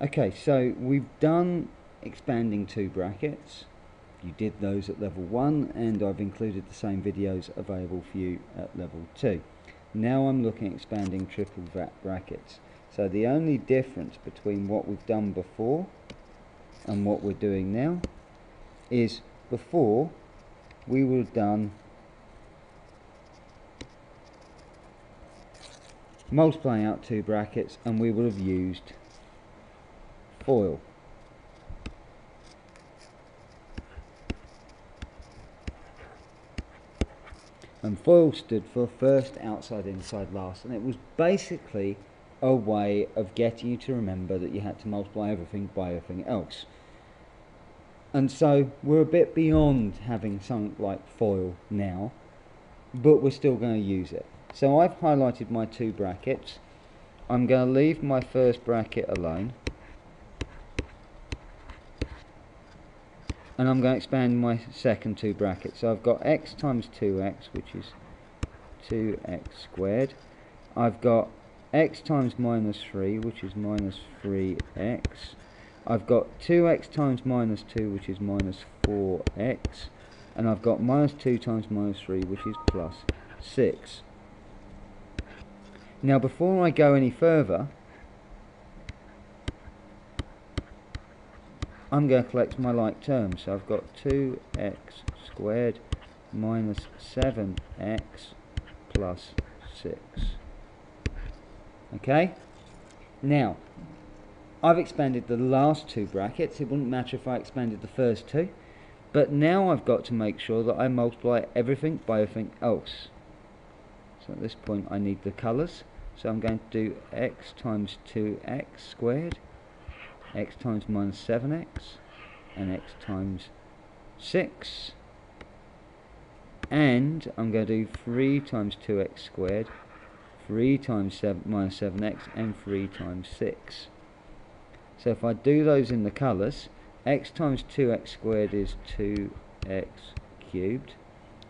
Okay, so we've done expanding two brackets. You did those at level 1, and I've included the same videos available for you at level 2. Now I'm looking at expanding triple brackets. So the only difference between what we've done before and what we're doing now is before we would have done multiplying out two brackets and we would have used FOIL. And FOIL stood for first, outside, inside, last, and it was basically a way of getting you to remember that you had to multiply everything by everything else. And so we're a bit beyond having something like FOIL now, but we're still going to use it. So I've highlighted my two brackets. I'm going to leave my first bracket alone, and I'm going to expand my second two brackets. So I've got x times 2x, which is 2x squared. I've got x times minus 3, which is minus 3x. I've got 2x times minus 2, which is minus 4x. And I've got minus 2 times minus 3, which is plus 6. Now before I go any further, I'm going to collect my like terms. So I've got 2x squared minus 7x plus 6. Okay? Now, I've expanded the last two brackets. It wouldn't matter if I expanded the first two. But now I've got to make sure that I multiply everything by everything else. So at this point I need the colours. So I'm going to do x times 2x squared, x times minus 7x, and x times 6. And I'm going to do 3 times 2x squared, 3 times minus 7x, and 3 times 6. So if I do those in the colours, x times 2x squared is 2x cubed.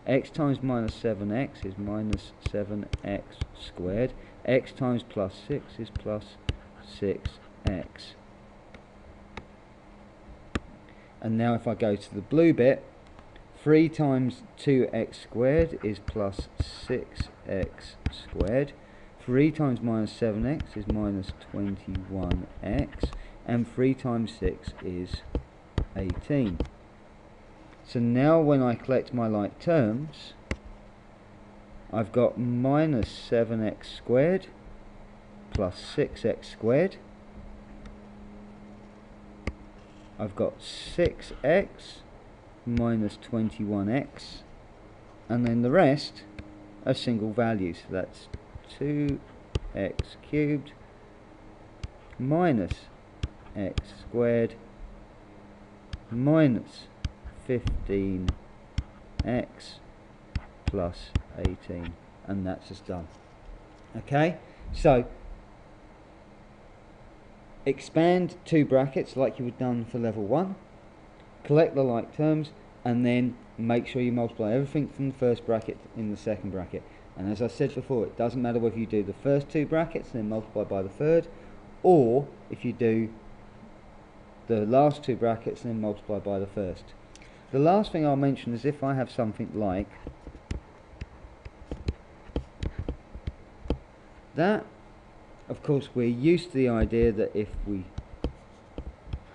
X times minus 7x is minus 7x squared. X times plus 6 is plus 6x. And now if I go to the blue bit, 3 times 2x squared is plus 6x squared. 3 times minus 7x is minus 21x. And 3 times 6 is 18. So now when I collect my like terms, I've got minus 7x squared plus 6x squared. I've got 6x minus 21x, and then the rest are single values. So that's 2x cubed minus x squared minus 15x plus 18, and that's just done. Okay, so expand two brackets like you would done for level 1, collect the like terms, and then make sure you multiply everything from the first bracket in the second bracket. And as I said before, it doesn't matter whether you do the first two brackets and then multiply by the third, or if you do the last two brackets and then multiply by the first. The last thing I'll mention is if I have something like that, of course we're used to the idea that if we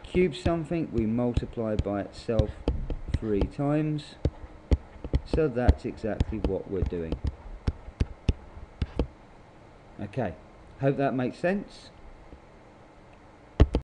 cube something we multiply by itself 3 times, so that's exactly what we're doing. Okay, hope that makes sense.